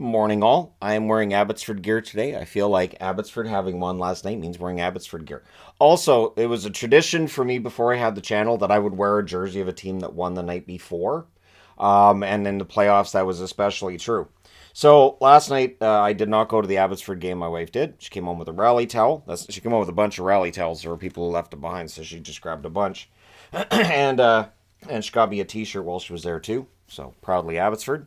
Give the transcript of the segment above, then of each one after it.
Morning all. I am wearing Abbotsford gear today. I feel like Abbotsford having won last night means wearing Abbotsford gear. Also, it was a tradition for me before I had the channel that I would wear a jersey of a team that won the night before. And in the playoffs, that was especially true. So last night, I did not go to the Abbotsford game. My wife did. She came home with a rally towel. She came home with a bunch of rally towels. There were people who left it behind, so she just grabbed a bunch. and and she got me a T-shirt while she was there too. So proudly Abbotsford.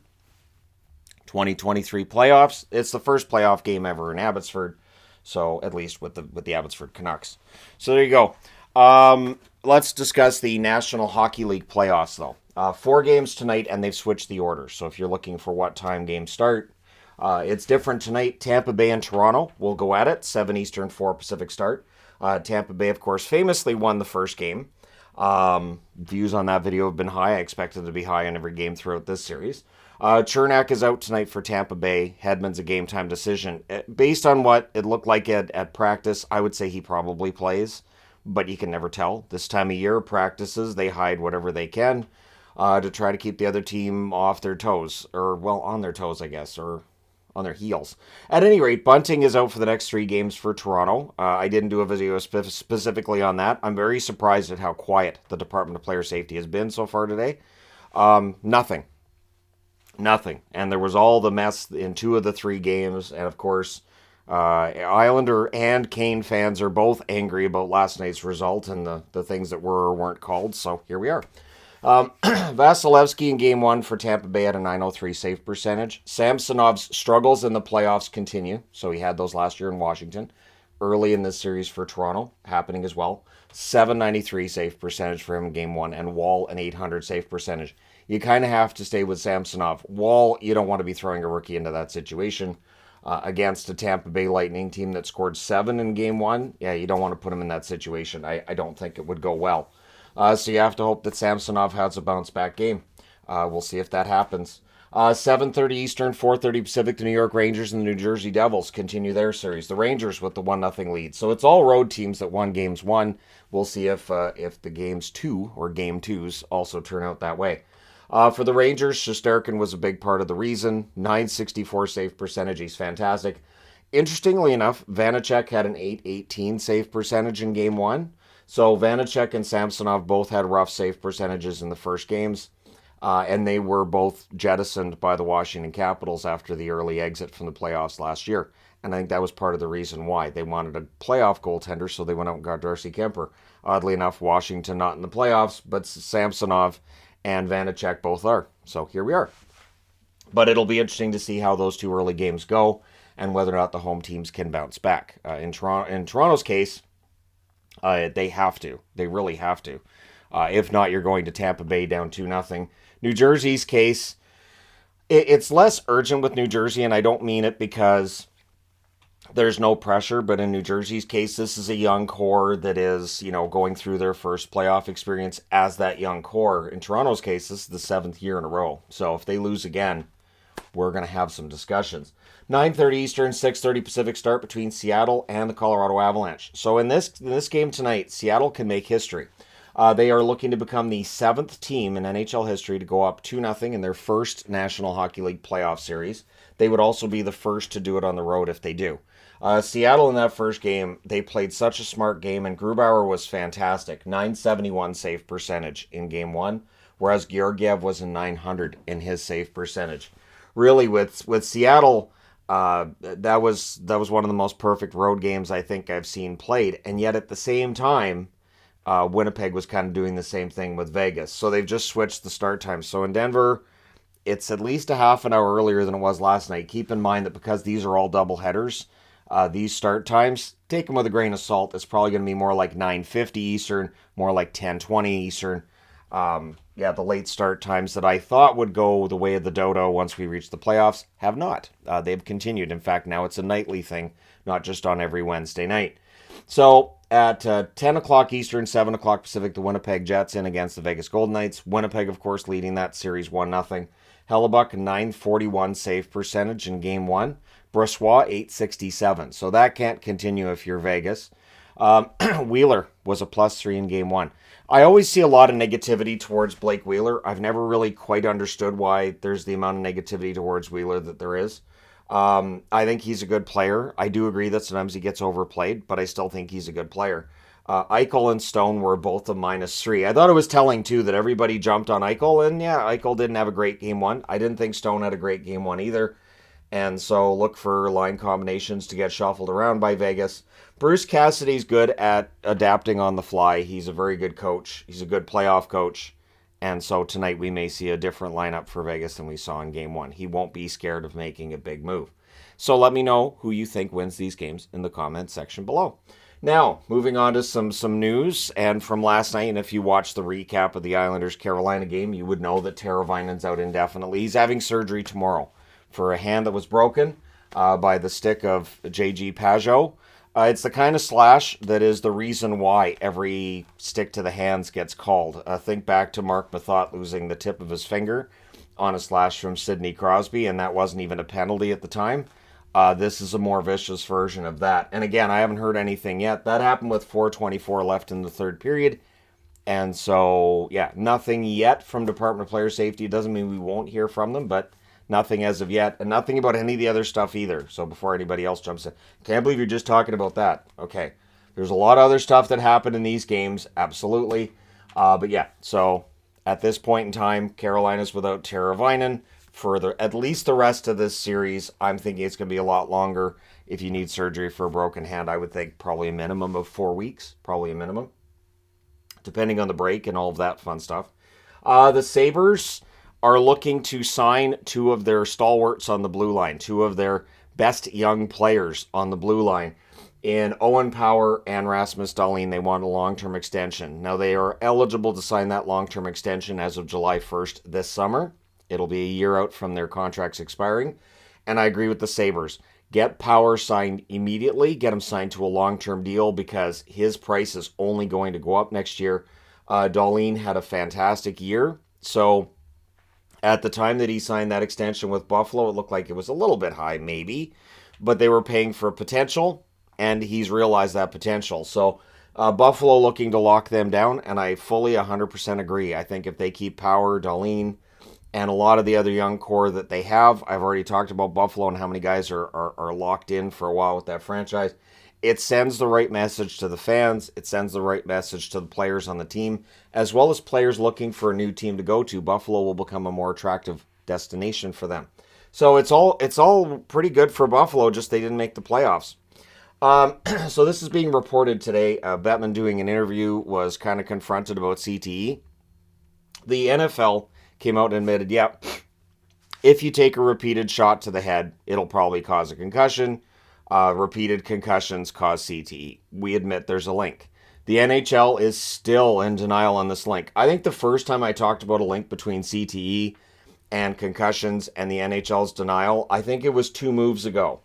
2023 playoffs. It's the first playoff game ever in Abbotsford, so at least with the Abbotsford Canucks. So there you go. Let's discuss the National Hockey League playoffs, though. 4 games tonight, and they've switched the order. So if you're looking for what time games start, it's different tonight. Tampa Bay and Toronto will go at it, 7 Eastern, 4 Pacific start. Tampa Bay, of course, famously won the first game. Views on that video have been high. I expect it to be high in every game throughout this series. Chernak is out tonight for Tampa Bay. Hedman's a game time decision. Based on what it looked like at practice, I would say he probably plays, but you can never tell. This time of year, practices, they hide whatever they can to try to keep the other team off their toes, or, well, on their toes, I guess, or on their heels. At any rate, Bunting is out for the next 3 games for Toronto. I didn't do a video specifically on that. I'm very surprised at how quiet the Department of Player Safety has been so far today. Nothing. Nothing. And there was all the mess in 2 of the 3 games. And of course, Islander and Kane fans are both angry about last night's result and the things that were or weren't called. So here we are. Vasilevsky in game 1 for Tampa Bay at a .903 save percentage. Samsonov's struggles in the playoffs continue. So he had those last year in Washington. Early in this series for Toronto, happening as well. 793 save percentage for him in game 1, and Wall an 800 save percentage. You kind of have to stay with Samsonov. Wall, you don't want to be throwing a rookie into that situation. Against a Tampa Bay Lightning team that scored 7 in game 1, yeah, you don't want to put him in that situation. I don't think it would go well. So you have to hope that Samsonov has a bounce back game. We'll see if that happens. 7:30 Eastern, 4:30 Pacific, the New York Rangers and the New Jersey Devils continue their series. The Rangers with the 1-0 lead. So it's all road teams that won games 1. We'll see if the games 2 or game 2s also turn out that way. For the Rangers, Shesterkin was a big part of the reason. 964 save percentage. He's fantastic. Interestingly enough, Vanacek had an 818 save percentage in game 1. So Vanacek and Samsonov both had rough save percentages in the first games. And they were both jettisoned by the Washington Capitals after the early exit from the playoffs last year. And I think that was part of the reason why. They wanted a playoff goaltender, so they went out and got Darcy Kemper. Oddly enough, Washington not in the playoffs, but Samsonov and Vanacek both are. So here we are. But it'll be interesting to see how those 2 early games go and whether or not the home teams can bounce back. In Toronto's case, they have to. They really have to. If not, you're going to Tampa Bay down 2-0. New Jersey's case, it's less urgent with New Jersey, and I don't mean it because there's no pressure, but in New Jersey's case, this is a young core that is, going through their first playoff experience as that young core. In Toronto's case, this is the 7th year in a row. So if they lose again, we're going to have some discussions. 9:30 Eastern, 6:30 Pacific start between Seattle and the Colorado Avalanche. So in this game tonight, Seattle can make history. They are looking to become the 7th team in NHL history to go up 2-0 in their first National Hockey League playoff series. They would also be the first to do it on the road if they do. Seattle in that first game, they played such a smart game, and Grubauer was fantastic. 971 save percentage in game 1, whereas Georgiev was a 900 in his save percentage. Really, with Seattle, that was one of the most perfect road games I think I've seen played, and yet at the same time, Winnipeg was kind of doing the same thing with Vegas. So they've just switched the start time. So in Denver, it's at least a half an hour earlier than it was last night. Keep in mind that because these are all double headers, these start times, take them with a grain of salt. It's probably going to be more like 9:50 Eastern, more like 10:20 Eastern. The late start times that I thought would go the way of the dodo once we reach the playoffs have not. They've continued. In fact, now it's a nightly thing, not just on every Wednesday night. So at 10 o'clock Eastern, 7 o'clock Pacific, the Winnipeg Jets in against the Vegas Golden Knights. Winnipeg, of course, leading that series 1-0. Hellebuck, 941 save percentage in game 1. Brossois, 867. So that can't continue if you're Vegas. Wheeler was a +3 in game one. I always see a lot of negativity towards Blake Wheeler. I've never really quite understood why there's the amount of negativity towards Wheeler that there is. I think he's a good player. I do agree that sometimes he gets overplayed, but I still think he's a good player. Eichel and Stone were both a -3. I thought it was telling, too, that everybody jumped on Eichel, and yeah, Eichel didn't have a great game one. I didn't think Stone had a great game one either. And so look for line combinations to get shuffled around by Vegas. Bruce Cassidy's good at adapting on the fly. He's a very good coach. He's a good playoff coach. And so tonight we may see a different lineup for Vegas than we saw in game one. He won't be scared of making a big move. So let me know who you think wins these games in the comments section below. Now, moving on to some news, and from last night, and if you watched the recap of the Islanders-Carolina game, you would know that Teravainin's out indefinitely. He's having surgery tomorrow for a hand that was broken by the stick of J.G. Pajot. It's the kind of slash that is the reason why every stick to the hands gets called. Think back to Mark Methot losing the tip of his finger on a slash from Sidney Crosby, and that wasn't even a penalty at the time. This is a more vicious version of that. And again, I haven't heard anything yet. That happened with 4:24 left in the third period. And so, yeah, nothing yet from Department of Player Safety. It doesn't mean we won't hear from them, but nothing as of yet, and nothing about any of the other stuff either. So before anybody else jumps in, can't believe you're just talking about that. Okay, there's a lot of other stuff that happened in these games, absolutely. But yeah, so at this point in time, Carolina's without Teravainen for at least the rest of this series. I'm thinking it's going to be a lot longer. If you need surgery for a broken hand, I would think probably a minimum of 4 weeks, probably a minimum, depending on the break and all of that fun stuff. The Sabres are looking to sign two of their stalwarts on the blue line, two of their best young players on the blue line. In Owen Power and Rasmus Dahlin, they want a long-term extension. Now, they are eligible to sign that long-term extension as of July 1st this summer. It'll be a year out from their contracts expiring. And I agree with the Sabres. Get Power signed immediately. Get him signed to a long-term deal because his price is only going to go up next year. Dahlin had a fantastic year. So at the time that he signed that extension with Buffalo, it looked like it was a little bit high, maybe. But they were paying for potential, and he's realized that potential. So Buffalo looking to lock them down, and I fully 100% agree. I think if they keep Power, Dahlin, and a lot of the other young core that they have, I've already talked about Buffalo and how many guys are locked in for a while with that franchise. It sends the right message to the fans. It sends the right message to the players on the team, as well as players looking for a new team to go to. Buffalo will become a more attractive destination for them. So it's all pretty good for Buffalo, just they didn't make the playoffs. So this is being reported today. Bettman doing an interview was kind of confronted about CTE. The NFL came out and admitted, yeah, if you take a repeated shot to the head, it'll probably cause a concussion. Repeated concussions cause CTE. We admit there's a link. The NHL is still in denial on this link. I think the first time I talked about a link between CTE and concussions and the NHL's denial, I think it was 2 moves ago.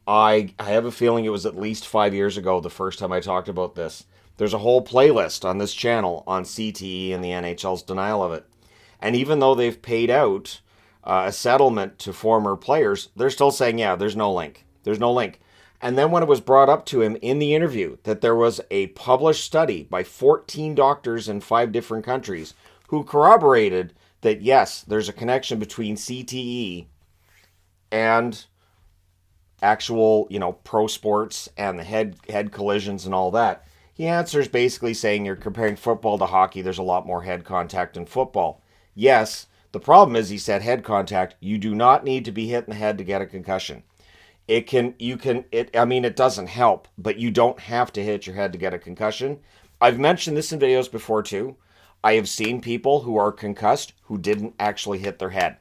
I have a feeling it was at least 5 years ago the first time I talked about this. There's a whole playlist on this channel on CTE and the NHL's denial of it. And even though they've paid out a settlement to former players, they're still saying, yeah, there's no link. There's no link. And then when it was brought up to him in the interview that there was a published study by 14 doctors in 5 different countries who corroborated that, yes, there's a connection between CTE and actual, pro sports and the head collisions and all that, he answers basically saying you're comparing football to hockey. There's a lot more head contact in football. Yes, the problem is, he said, head contact. You do not need to be hit in the head to get a concussion. It doesn't help, but you don't have to hit your head to get a concussion. I've mentioned this in videos before too. I have seen people who are concussed who didn't actually hit their head.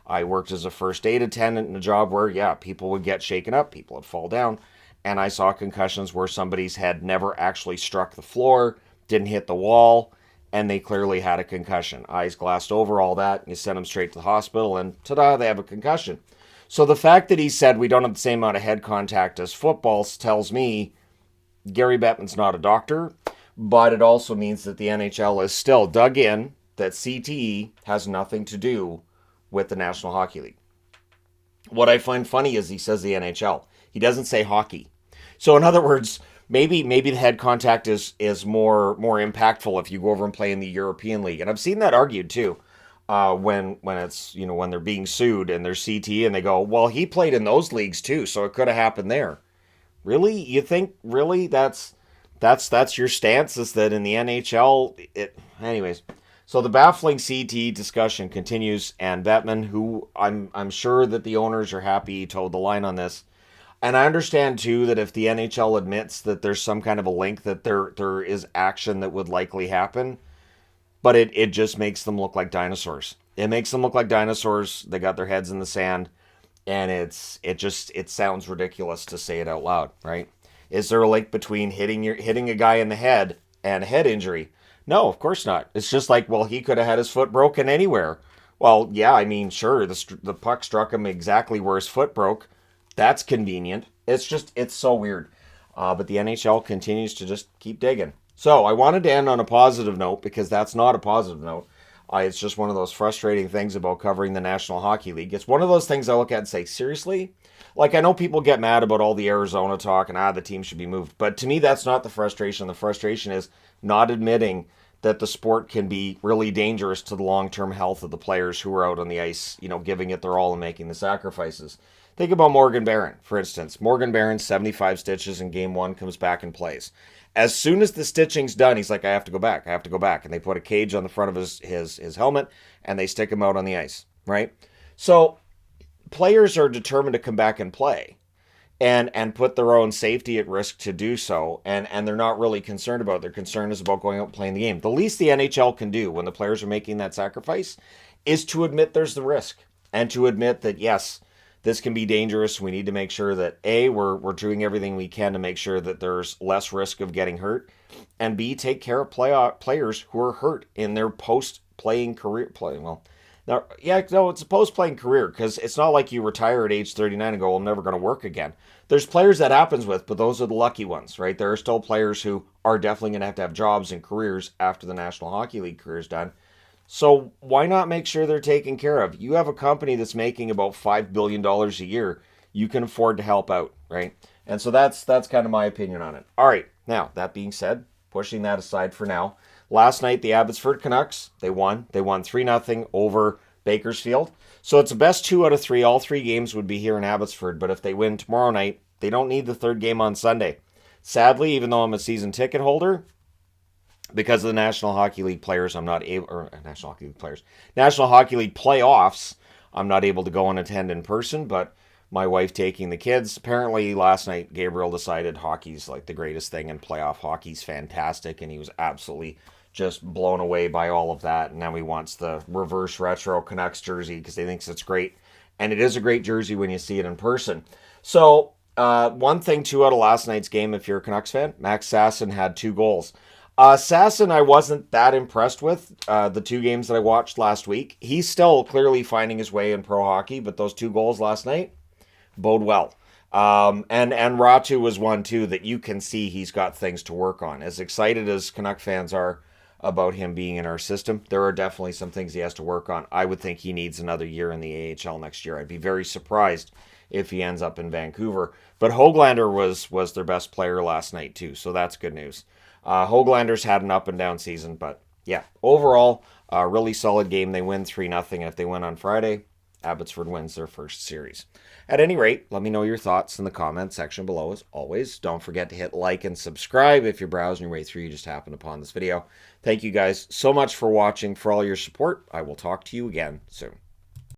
I worked as a first aid attendant in a job where, yeah, people would get shaken up, people would fall down, and I saw concussions where somebody's head never actually struck the floor, didn't hit the wall, and they clearly had a concussion. Eyes glassed over, all that, and you send them straight to the hospital, and ta-da, they have a concussion. So the fact that he said we don't have the same amount of head contact as football tells me Gary Bettman's not a doctor, but it also means that the NHL is still dug in that CTE has nothing to do with the National Hockey League. What I find funny is he says the NHL. He doesn't say hockey. So in other words, maybe the head contact is more impactful if you go over and play in the European League. And I've seen that argued too. When it's, when they're being sued and they're CTE and they go, well, he played in those leagues too, so it could have happened there. Really? You think really that's your stance, is that in the NHL it anyways. So the baffling CTE discussion continues, and Bettman, who I'm sure that the owners are happy he towed the line on this. And I understand too that if the NHL admits that there's some kind of a link, that there is action that would likely happen, but it just makes them look like dinosaurs. It makes them look like dinosaurs. They got their heads in the sand, and it sounds ridiculous to say it out loud, right? Is there a link between hitting a guy in the head and a head injury? No, of course not. It's just like, well, he could have had his foot broken anywhere. Well, yeah, I mean, sure, the puck struck him exactly where his foot broke. That's convenient. It's so weird. But the NHL continues to just keep digging. So I wanted to end on a positive note, because that's not a positive note. It's just one of those frustrating things about covering the National Hockey League. It's one of those things I look at and say, seriously? Like, I know people get mad about all the Arizona talk and the team should be moved. But to me, that's not the frustration. The frustration is not admitting that the sport can be really dangerous to the long-term health of the players who are out on the ice, giving it their all and making the sacrifices. Think about Morgan Barron, for instance. Morgan Barron, 75 stitches in game 1, comes back and plays. As soon as the stitching's done, he's like, I have to go back. And they put a cage on the front of his helmet, and they stick him out on the ice, right? So players are determined to come back and play and put their own safety at risk to do so, and they're not really concerned about it. Their concern is about going out and playing the game. The least the NHL can do when the players are making that sacrifice is to admit there's the risk, and to admit that, yes, this can be dangerous. We need to make sure that A, we're doing everything we can to make sure that there's less risk of getting hurt, and B, take care of players who are hurt in their post-playing career. It's a post-playing career, because it's not like you retire at age 39 and go, well, I'm never going to work again. There's players that happens with, but those are the lucky ones, right? There are still players who are definitely going to have jobs and careers after the National Hockey League career is done. So why not make sure they're taken care of? You have a company that's making about $5 billion a year. You can afford to help out, right? And so that's kind of my opinion on it. All right, now, that being said, pushing that aside for now, last night, the Abbotsford Canucks, they won. They won 3-0 over Bakersfield. So it's a best 2 out of 3. All 3 games would be here in Abbotsford, but if they win tomorrow night, they don't need the third game on Sunday. Sadly, even though I'm a season ticket holder, because of the National Hockey League players, National Hockey League playoffs, I'm not able to go and attend in person, but my wife taking the kids. Apparently last night, Gabriel decided hockey's like the greatest thing, and playoff hockey's fantastic, and he was absolutely just blown away by all of that. And now he wants the reverse retro Canucks jersey because he thinks it's great. And it is a great jersey when you see it in person. So, one thing, too, out of last night's game, if you're a Canucks fan, Max Sasson had 2 goals. Sasson, I wasn't that impressed with the 2 games that I watched last week. He's still clearly finding his way in pro hockey, but those 2 goals last night bode well. And Ratu was one, too, that you can see he's got things to work on. As excited as Canuck fans are about him being in our system, there are definitely some things he has to work on. I would think he needs another year in the AHL next year. I'd be very surprised if he ends up in Vancouver. But Höglander was their best player last night, too, so that's good news. Höglander's had an up and down season, but yeah, overall, a really solid game. They win 3-0, and if they win on Friday, Abbotsford wins their first series. At any rate, let me know your thoughts in the comments section below. As always, don't forget to hit like and subscribe if you're browsing your way through, you just happened upon this video. Thank you guys so much for watching, for all your support. I will talk to you again soon.